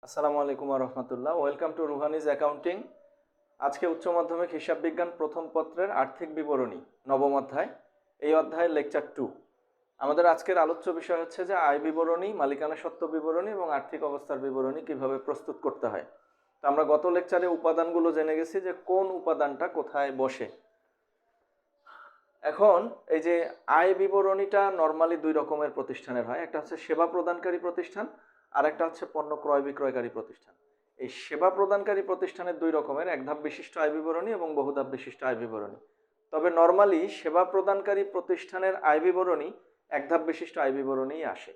আসসালামু আলাইকুম ওয়া রাহমাতুল্লাহ। Welcome to Ruhani's accounting. আজকে উচ্চ মাধ্যমিক হিসাব বিজ্ঞান প্রথম পত্রের আর্থিক বিবরণী নবম অধ্যায়। এই অধ্যায়ের লেকচার 2। আমাদের আজকের আলোচ্য বিষয় হচ্ছে যে আয় বিবরণী, মালিকানা সত্ত্ব বিবরণী এবং আর্থিক অবস্থার বিবরণী কিভাবে প্রস্তুত করতে হয়। তো আমরা গত লেকচারে উপাদানগুলো জেনে গেছি যে কোন উপাদানটা কোথায় বসে। এখন এই যে আয় বিবরণীটা নরমালি দুই রকমের প্রতিষ্ঠানের হয়, একটা হচ্ছে সেবা প্রদানকারী প্রতিষ্ঠান আর একটা হচ্ছে পণ্য ক্রয় বিক্রয়কারী প্রতিষ্ঠান। এই সেবা প্রদানকারী প্রতিষ্ঠানের দুই রকমের, এক ধাপ বিশিষ্ট আয় বিবরণী এবং বহু ধাপ বিশিষ্ট আয় বিবরণী। তবে নরমালি সেবা প্রদানকারী প্রতিষ্ঠানের আয় বিবরণী এক ধাপ বিশিষ্ট আয় বিবরণী আসে,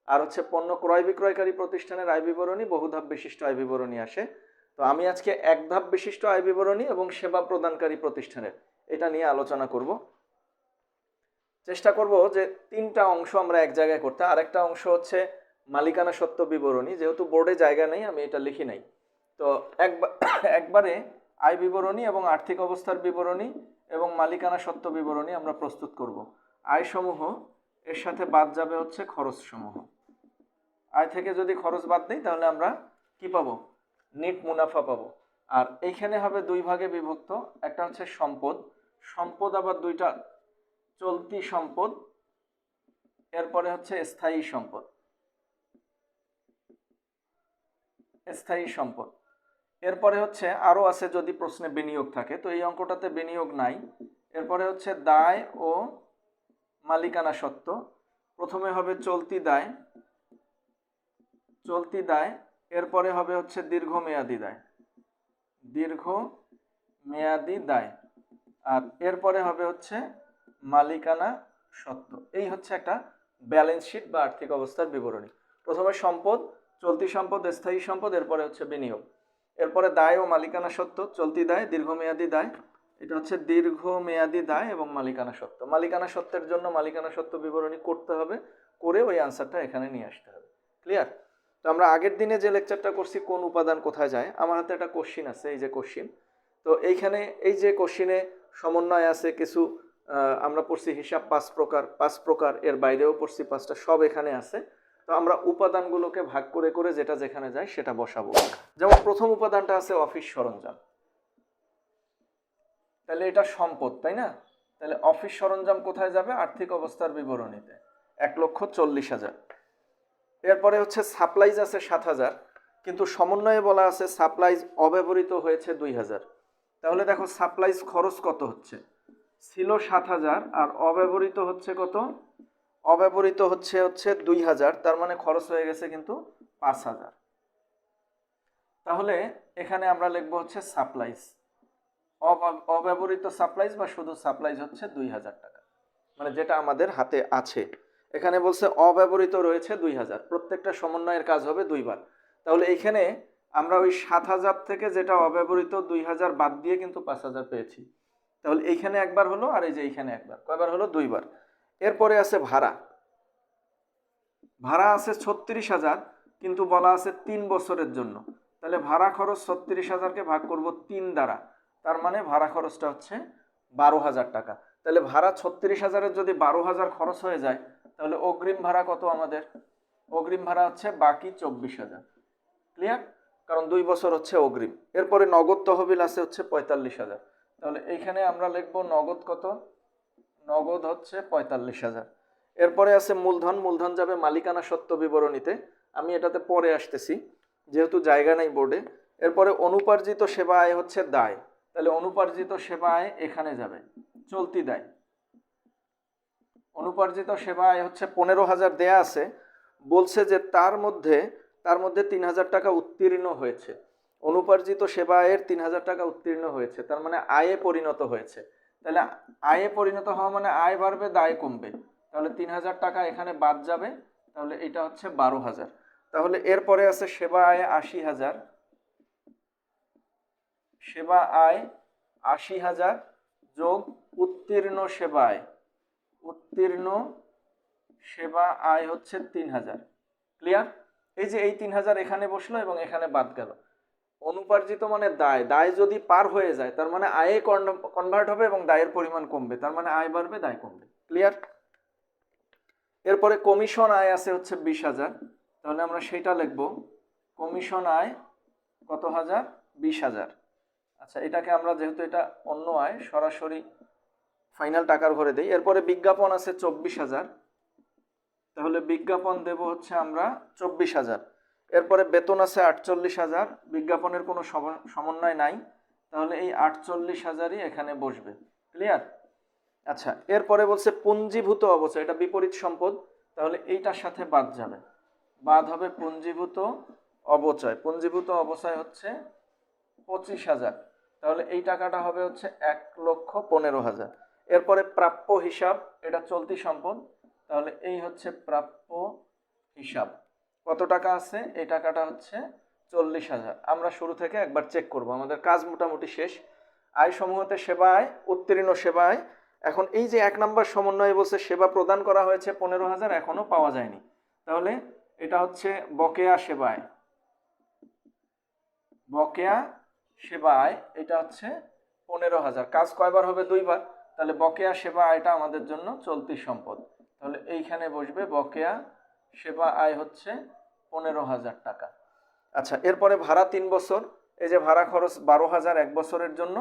আর হচ্ছে পণ্য ক্রয় বিক্রয়কারী প্রতিষ্ঠানের আয় বিবরণী বহু ধাপ বিশিষ্ট আয় বিবরণী আসে। তো আমি আজকে এক ধাপ বিশিষ্ট আয় বিবরণী এবং সেবা প্রদানকারী প্রতিষ্ঠানের এটা নিয়ে আলোচনা করব। চেষ্টা করব যে তিনটা অংশ আমরা এক জায়গায় করতে। আরেকটা অংশ হচ্ছে মালিকানা সত্ত্ব বিবরণী, যেহেতু বোর্ডে জায়গা নেই আমি এটা লিখি নাই। তো একবারে আয় বিবরণী এবং আর্থিক অবস্থার বিবরণী এবং মালিকানা সত্ত্ব বিবরণী আমরা প্রস্তুত করব। আয় সমূহ এর সাথে বাদ যাবে হচ্ছে খরচ সমূহ। আয় থেকে যদি খরচ বাদ দিই তাহলে আমরা কি পাবো? নেট মুনাফা পাবো। আর এইখানে হবে দুই ভাগে বিভক্ত, একটা হচ্ছে সম্পদ। সম্পদ আবার দুইটা, চলতি সম্পদ, এরপরে হচ্ছে স্থায়ী সম্পদ। স্থায়ী সম্পদ এরপরে হচ্ছে আরো আছে যদি প্রশ্নে বিনিয়োগ থাকে, তো এই অঙ্কটাতে বিনিয়োগ নাই। এরপরে হচ্ছে দায় ও মালিকানা সত্ত্ব। প্রথমে হবে চলতি দায়, চলতি দায়। এরপরে হবে হচ্ছে দীর্ঘমেয়াদী দায়, দীর্ঘমেয়াদী দায়। আর এরপরে হবে হচ্ছে মালিকানা সত্ত্ব। এই হচ্ছে একটা ব্যালেন্স শিট বা আর্থিক অবস্থার বিবরণী। প্রথমে সম্পদ, চলতি সম্পদ, স্থায়ী সম্পদ, এরপরে হচ্ছে বিনিয়োগ, এরপরে দায় ও মালিকানা সত্ত্ব, চলতি দায়, দীর্ঘমেয়াদী দায়। এটা হচ্ছে দীর্ঘমেয়াদী দায় এবং মালিকানা সত্ত্ব। মালিকানা সত্ত্বের জন্য মালিকানা সত্ত্ব বিবরণী করতে হবে, করে ওই আনসারটা এখানে নিয়ে আসতে হবে। ক্লিয়ার? তো আমরা আগের দিনে যে লেকচারটা করছি কোন উপাদান কোথায় যায়, আমার হাতে একটা কোশ্চিন আছে, এই যে কোশ্চিন। তো এইখানে এই যে কোশ্চিনে সমন্বয় আছে কিছু, আমরা পড়ছি হিসাব 5 প্রকার, 5 প্রকার, এর বাইরেও পড়ছি 5টা, সব এখানে আছে। তো আমরা উপাদানগুলোকে ভাগ করে করে যেটা যেখানে যায় সেটা বসাবো। যেমন প্রথম উপাদানটা আছে অফিস সরঞ্জাম, তাহলে এটা সম্পদ, তাই না? তাহলে অফিস সরঞ্জাম কোথায় যাবে? আর্থিক অবস্থার বিবরণীতে, 1,40,000। এরপরে হচ্ছে সাপ্লাইজ আছে 7,000, কিন্তু সমন্বয়ে বলা আছে সাপ্লাইজ অব্যবহৃত হয়েছে 2,000। তাহলে দেখো সাপ্লাইজ খরচ কত হচ্ছে, ছিল 7,000 আর অব্যবহৃত হচ্ছে কত? অব্যবহৃত হচ্ছে 2,000, তার মানে খরচ হয়ে গেছে কিন্তু 5,000। তাহলে এখানে আমরা লিখবো হচ্ছে সাপ্লাইজ, অব্যবহৃত সাপ্লাইজ বা শুধু সাপ্লাইজ হচ্ছে 2,000 টাকা, মানে যেটা আমাদের হাতে আছে। এখানে বলছে অব্যবহৃত রয়েছে 2,000, প্রত্যেকটা সমন্বয়ের কাজ হবে দুইবার। তাহলে এইখানে আমরা ওই 7,000 থেকে যেটা অব্যবহৃত 2,000 বাদ দিয়ে কিন্তু 5,000 পেয়েছি। তাহলে এইখানে একবার হলো আর এই যে এইখানে একবার, কয়বার হলো? দুইবার। এরপরে আছে ভাড়া, ভাড়া আছে 36,000, কিন্তু বলা আছে 3 বছরের জন্য। তাহলে ভাড়া খরচ 36,000কে ভাগ করব 3 দ্বারা, তার মানে ভাড়া খরচটা হচ্ছে 12,000 টাকা। তাহলে ভাড়া 36,000-এর যদি 12,000 খরচ হয়ে যায়, তাহলে অগ্রিম ভাড়া কত আমাদের? অগ্রিম ভাড়া হচ্ছে বাকি 24,000। ক্লিয়ার? কারণ 2 বছর হচ্ছে অগ্রিম। এরপরে নগদ তহবিল আছে হচ্ছে 45,000। তাহলে এইখানে আমরা লিখব নগদ কত? নগদ হচ্ছে 45,000। এরপরে আছে মূলধন, মূলধন যাবে মালিকানা সত্ত্ব বিবরণীতে, আমি এটাতে পরে আসতেছি যেহেতু জায়গা নাই বোর্ডে। এরপরে অনুপার্জিত সেবা আয় হচ্ছে দায়, তাহলে অনুপার্জিত সেবা আয় এখানে যাবে, চলতি দায়। অনুপার্জিত সেবা আয় হচ্ছে 15,000 দেয়া আছে, বলছে যে তার মধ্যে 3,000 টাকা উত্তীর্ণ হয়েছে। অনুপার্জিত সেবা আয়ের 3,000 টাকা উত্তীর্ণ হয়েছে, তার মানে আয়ে পরিণত হয়েছে। তাহলে আয়ে পরিণত হওয়া মানে আয় বাড়বে, দায় কমবে। তাহলে 3,000 টাকা এখানে বাদ যাবে, তাহলে এটা হচ্ছে 12,000। তাহলে এরপরে আছে সেবা আয় 80,000, সেবা আয় 80,000 যোগ উত্তীর্ণ সেবা আয়, উত্তীর্ণ সেবা আয় হচ্ছে 3,000। ক্লিয়ার? এই যে এই 3,000 এখানে বসলো এবং এখানে বাদ গেল। অনুপার্জিত মানে দায়, দায় যদি পার হয়ে যায় তার মানে আয়ে কনভার্ট হবে এবং দায়ের পরিমাণ কমবে, তার মানে আয় বাড়বে, দায় কমবে। ক্লিয়ার? এরপরে কমিশন আয় আছে হচ্ছে 20,000, তাহলে আমরা সেটা লিখব কমিশন আয় কত হাজার? 20,000। আচ্ছা, এটাকে আমরা যেহেতু এটা অন্য আয় সরাসরি ফাইনাল টাকার ঘরে দেই। এরপরে বিজ্ঞাপন আছে 24,000, তাহলে বিজ্ঞাপন দেব হচ্ছে আমরা 24,000। এরপরে বেতন আছে 48,000, বিজ্ঞাপনের কোনো সমন্বয় নাই, তাহলে এই 48,000ই এখানে বসবে। ক্লিয়ার? আচ্ছা, এরপরে বলছে পুঞ্জীভূত অবচয়, এটা বিপরীত সম্পদ, তাহলে এইটার সাথে বাদ যাবে, বাদ হবে পুঞ্জীভূত অবচয়। পুঞ্জীভূত অবচয় হচ্ছে 25,000, তাহলে এই টাকাটা হবে হচ্ছে 1,15,000। এরপরে প্রাপ্য হিসাব, এটা চলতি সম্পদ, তাহলে এই হচ্ছে প্রাপ্য হিসাব। কত টাকা আছে? এই টাকাটা হচ্ছে 40,000। আমরা শুরু থেকে একবার চেক করব, আমাদের কাজ মোটামুটি শেষ। আয় সমূহতে সেবা আয়, উত্তীর্ণ সেবা আয়। এখন এই যে 1 নম্বর সমন্বয়ে বলছে সেবা প্রদান করা হয়েছে 15,000, এখনো পাওয়া যায়নি, তাহলে এটা হচ্ছে বকেয়া সেবা আয়। বকেয়া সেবা আয় এটা হচ্ছে 15,000। কাজ কয়বার হবে? 2 বার, তাহলে বকেয়া সেবা আয়টা আমাদের জন্য চলতি সম্পদ, তাহলে এইখানে বসবে বকেয়া সেবা আয় হচ্ছে 15,000 টাকা। আচ্ছা, এরপরে ভাড়া 3 বছর, এই যে ভাড়া খরচ 12,000 1 বছরের জন্য,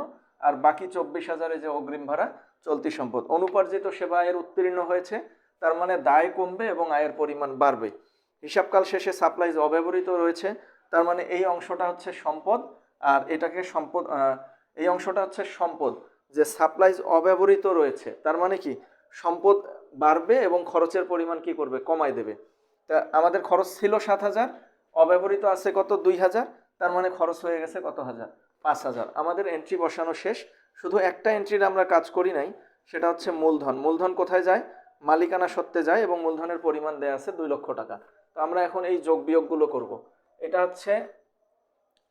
আর বাকি 24,000 এই যে অগ্রিম ভাড়া চলতি সম্পদ। অনুপার্জিত সেবা আয়ের উত্তীর্ণ হয়েছে, তার মানে দায় কমবে এবং আয়ের পরিমাণ বাড়বে। হিসাবকাল শেষে সাপ্লাইজ অব্যবহৃত রয়েছে, তার মানে এই অংশটা হচ্ছে সম্পদ, আর এটাকে সম্পদ, এই অংশটা হচ্ছে সম্পদ। যে সাপ্লাইজ অব্যবহৃত রয়েছে তার মানে কি সম্পদ বাড়বে এবং খরচের পরিমাণ কি করবে? কমায় দেবে। তা আমাদের খরচ ছিল 7,000, অব্যবহৃত আছে কত? 2,000, তার মানে খরচ হয়ে গেছে কত হাজার? 5,000। আমাদের এন্ট্রি বসানো শেষ। শুধু একটা এন্ট্রির আমরা কাজ করি নাই, সেটা হচ্ছে মূলধন। মূলধন কোথায় যায়? মালিকানা সত্ত্বে যায়, এবং মূলধনের পরিমাণ দেয়া আছে 2 লক্ষ টাকা। তো আমরা এখন এই যোগ বিয়োগগুলো করব। এটা হচ্ছে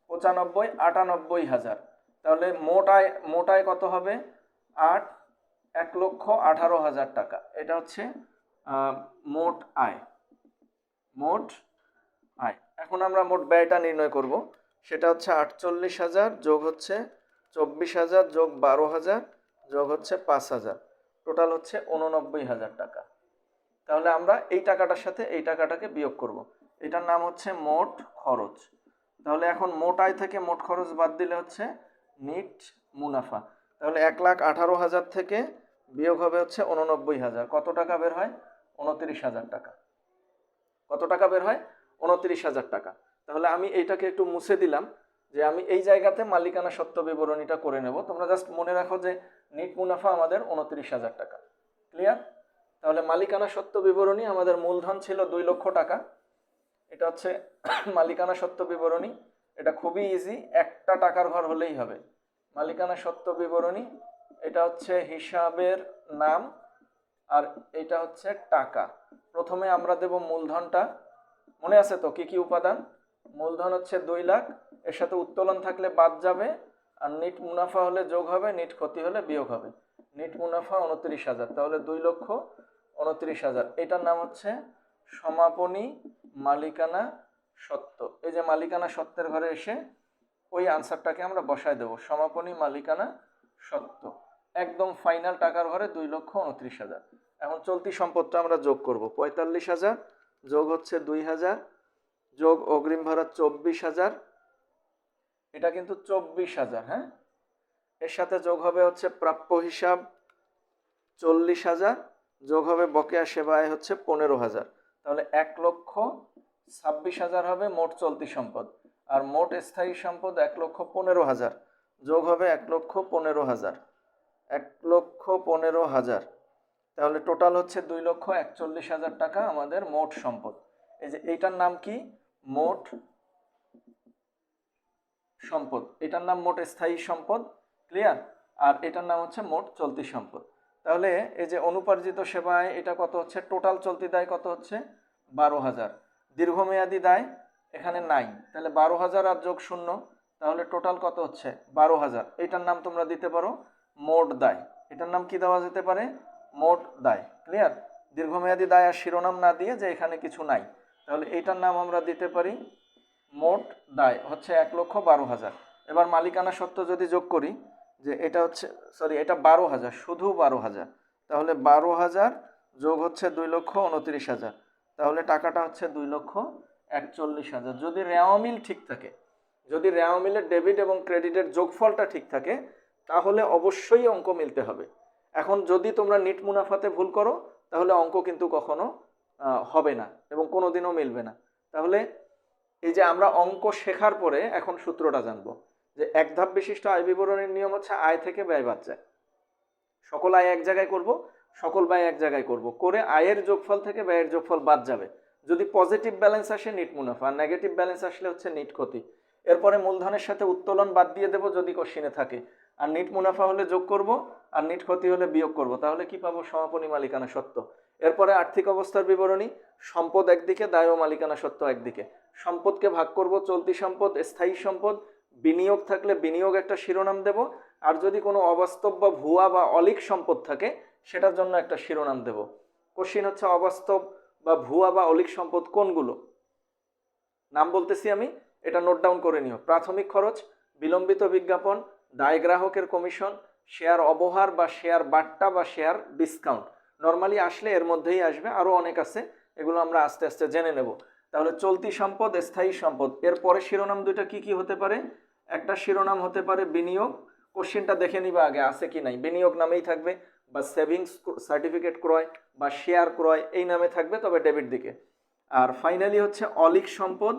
95, 98,000, তাহলে মোট আয় কত হবে? 1,18,000 টাকা। এটা হচ্ছে মোট আয়। মোট আয়। এখন আমরা মোট ব্যয়টা নির্ণয় করব, সেটা হচ্ছে 48,000 যোগ হচ্ছে 24,000 যোগ 12,000 যোগ হচ্ছে 5,000, টোটাল হচ্ছে 89,000 টাকা। তাহলে আমরা এই টাকাটার সাথে এই টাকাটাকে বিয়োগ করব, এটার নাম হচ্ছে মোট খরচ। তাহলে এখন মোট আয় থেকে মোট খরচ বাদ দিলে হচ্ছে নিট মুনাফা। তাহলে 1,18,000 থেকে বিয়োগ হবে হচ্ছে 89,000, কত টাকা বের হয়? 29,000 টাকা। কত টাকা বের হয়? 29,000 টাকা। তাহলে আমি এইটাকে একটু মুছে দিলাম, যে আমি এই জায়গাতে মালিকানা সত্ত্ব বিবরণীটা করে নেব। তোমরা জাস্ট মনে রাখো যে নিট মুনাফা আমাদের 29,000 টাকা। ক্লিয়ার? তাহলে মালিকানা সত্ত্ব বিবরণী, আমাদের মূলধন ছিল 2 লক্ষ টাকা, এটা হচ্ছে মালিকানা সত্ত্ব বিবরণী। এটা খুবই ইজি, একটা টাকার ঘর হলেই হবে। মালিকানা সত্ত্ব বিবরণী, এটা হচ্ছে হিসাবের নাম, আর এটা হচ্ছে টাকা। প্রথমে আমরা দেব মূলধনটা, মনে আছে তো কি কি উপাদান? মূলধন হচ্ছে 2 লাখ, এর সাথে উত্তোলন থাকলে বাদ যাবে, আর নিট মুনাফা হলে যোগ হবে, নিট ক্ষতি হলে বিয়োগ হবে। নিট মুনাফা 29,000, তাহলে 2,29,000। এটার নাম হচ্ছে সমাপনী মালিকানা সত্ত্ব। এই যে মালিকানা সত্ত্বের ঘরে এসে ওই আনসারটাকে আমরা বসায় দেব, সমাপনী মালিকানা সত্ত্ব। একদম ফাইনাল টাকার ঘরে 2,29,000। এখন চলতি সম্পদটা আমরা যোগ করব, 45,000 যোগ হচ্ছে 2,000 যোগ অগ্রিম ভাড়া 24,000, এটা কিন্তু 24,000। হ্যাঁ, এর সাথে যোগ হবে হচ্ছে প্রাপ্য হিসাব 40,000, যোগ হবে বকেয়া সেবায় হচ্ছে 15,000, তাহলে 1,26,000 হবে মোট চলতি সম্পদ। আর মোট স্থায়ী সম্পদ 1,15,000, যোগ হবে 1,15,000, 1,15,000, তাহলে টোটাল হচ্ছে 2,41,000 টাকা আমাদের মোট সম্পদ। এই যে এইটার নাম কি? মোট সম্পদ। এটার নাম মোট স্থায়ী সম্পদ। ক্লিয়ার? আর এটার নাম হচ্ছে মোট চলতি সম্পদ। তাহলে এই যে অনুপার্জিত সেবায় এটা কত হচ্ছে? টোটাল চলতি দায় কত হচ্ছে? 12,000। দীর্ঘমেয়াদী দায় এখানে নাই, তাহলে 12,000 আর যোগ 0, তাহলে টোটাল কত হচ্ছে? 12,000। এটার নাম তোমরা দিতে পারো মোট দায়। এটার নাম কি দেওয়া যেতে পারে? মোট দায়। ক্লিয়ার? দীর্ঘমেয়াদী দায় আর শিরোনাম না দিয়ে যে এখানে কিছু নাই, তাহলে এইটার নাম আমরা দিতে পারি মোট দায়, হচ্ছে 1,12,000। এবার মালিকানা সত্ত্ব যদি যোগ করি, যে এটা হচ্ছে এটা 12,000, শুধু 12,000, তাহলে 12,000 যোগ হচ্ছে 2,29,000, তাহলে টাকাটা হচ্ছে 41,000। যদি রেওয়া মিল ঠিক থাকে, যদি রেওয়া মিলের ডেবিট এবং ক্রেডিটের যোগফলটা ঠিক থাকে, তাহলে অবশ্যই অঙ্ক মিলতে হবে। এখন যদি তোমরা নিট মুনাফাতে ভুল করো, তাহলে অঙ্ক কিন্তু কখনো হবে না এবং কোনোদিনও মিলবে না। তাহলে এই যে আমরা অঙ্ক শেখার পরে এখন সূত্রটা জানবো যে এক ধাপ বিশিষ্ট আয় বিবরণীর নিয়ম হচ্ছে আয় থেকে ব্যয় বাদ যায়। সকল আয় এক জায়গায় করব, সকল ব্যয় এক জায়গায় করব, করে আয়ের যোগফল থেকে ব্যয়ের যোগফল বাদ যাবে। যদি পজিটিভ ব্যালেন্স আসে নিট মুনাফা, আর নেগেটিভ ব্যালেন্স আসলে হচ্ছে নিট ক্ষতি। এরপরে মূলধনের সাথে উত্তোলন বাদ দিয়ে দেবো যদি কোশ্চিনে থাকে, আর নিট মুনাফা হলে যোগ করব, আর নিট ক্ষতি হলে বিয়োগ করব। তাহলে কি পাবো? সমাপনী মালিকানা সত্ত্ব। এরপরে আর্থিক অবস্থার বিবরণী, সম্পদ একদিকে, দায় ও মালিকানা সত্ত্ব একদিকে। সম্পদকে ভাগ করব চলতি সম্পদ, স্থায়ী সম্পদ, বিনিয়োগ থাকলে বিনিয়োগ একটা শিরোনাম দেব, আর যদি কোনো অবাস্তব বা ভুয়া বা অলিক সম্পদ থাকে সেটার জন্য একটা শিরোনাম দেব। কোশ্চিন হচ্ছে অবাস্তব বা ভুয়া বা অলিক সম্পদ কোনগুলো, নাম বলতেছি আমি, এটা নোট ডাউন করে নিও। প্রাথমিক খরচ, বিলম্বিত বিজ্ঞাপন, দায় গ্রাহকের কমিশন, শেয়ার অবহার বা শেয়ার বাট্টা বা শেয়ার ডিসকাউন্ট। নর্মালি আসলে এর মধ্যেই আসবে, আরও অনেক আছে, এগুলো আমরা আস্তে আস্তে জেনে নেব। তাহলে চলতি সম্পদ, স্থায়ী সম্পদ, এরপরে শিরোনাম দুইটা কি কি হতে পারে? একটা শিরোনাম হতে পারে বিনিয়োগ, কোশ্চিনটা দেখে নিবা আগে আছে কি নাই, বিনিয়োগ নামেই থাকবে, বা সেভিংস সার্টিফিকেট ক্রয় বা শেয়ার ক্রয় এই নামে থাকবে, তবে ডেবিট দিকে। আর ফাইনালি হচ্ছে অলিক সম্পদ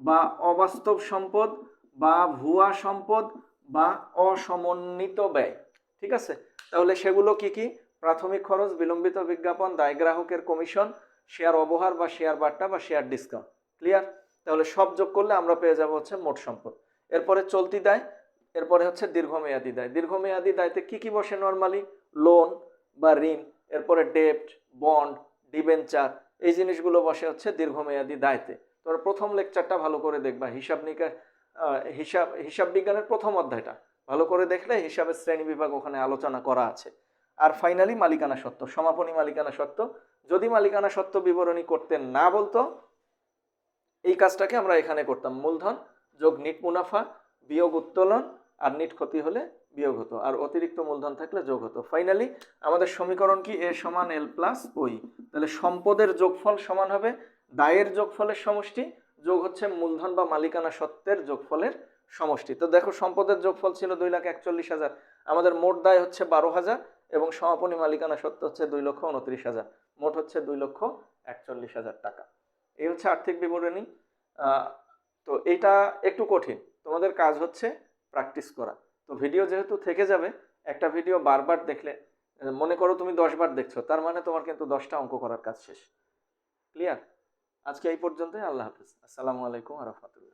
বা অবাস্তব সম্পদ বা ভুয়া সম্পদ বা অসমন্বিত ব্যয়। ঠিক আছে, তাহলে সেগুলো কি কি? প্রাথমিক খরচ, বিলম্বিত বিজ্ঞাপন, দায় গ্রাহকের কমিশন, শেয়ার অবহার বা শেয়ার বাট্টা বা শেয়ার ডিসকাউন্ট। ক্লিয়ার? তাহলে সব যোগ করলে আমরা পেয়ে যাব হচ্ছে মোট সম্পদ। এরপরে চলতি দায়, এরপরে হচ্ছে দীর্ঘমেয়াদী দায়। দীর্ঘমেয়াদী দায়তে কি কি বসে নরমালি? লোন বা ঋণ, এরপরে ডেট, বন্ড, ডিবেঞ্চার, এই জিনিসগুলো বসে হচ্ছে দীর্ঘমেয়াদী দায়তে। তোমরা প্রথম লেকচারটা ভালো করে দেখবা, হিসাব বিজ্ঞানের প্রথম অধ্যায়টা ভালো করে দেখলে হিসাবের শ্রেণী বিভাগ ওখানে আলোচনা করা আছে। আর ফাইনালি মালিকানা সত্ত্ব, সমাপনী মালিকানা সত্ত্ব। যদি মালিকানা সত্ত্ব বিবরণী করতে না বলতো, এই কাজটাকে আমরা এখানে করতাম, মূলধন যোগ নিট মুনাফা বিয়োগ উত্তোলন, আর নিট ক্ষতি হলে বিয়োগ হতো, আর অতিরিক্ত মূলধন থাকলে যোগ হতো। ফাইনালি আমাদের সমীকরণ কি? এ সমান এল প্লাস ওই। তাহলে সম্পদের যোগফল সমান হবে দায়ের যোগফলের সমষ্টি যোগ হচ্ছে মূলধন বা মালিকানা সত্ত্বের যোগফলের সমষ্টি। তো দেখো সম্পদের যোগফল ছিল 2,41,000, আমাদের মোট দায় হচ্ছে 12,000 এবং সমাপনী মালিকানা সত্ত্ব হচ্ছে 2,29,000, মোট হচ্ছে 2,41,000 টাকা। এই হচ্ছে আর্থিক বিবরণী। তো এটা একটু কঠিন, তোমাদের কাজ হচ্ছে প্র্যাকটিস করা। তো ভিডিও যেহেতু থেকে যাবে, একটা ভিডিও বারবার দেখলে, মনে করো তুমি 10 বার দেখছো, তার মানে তোমার কিন্তু 10টা অঙ্ক করার কাজ শেষ। ক্লিয়ার? আজকে এই পর্যন্তই। আল্লাহ হাফেজ। আসসালামু আলাইকুম ওয়া রাহমাতুল্লাহ।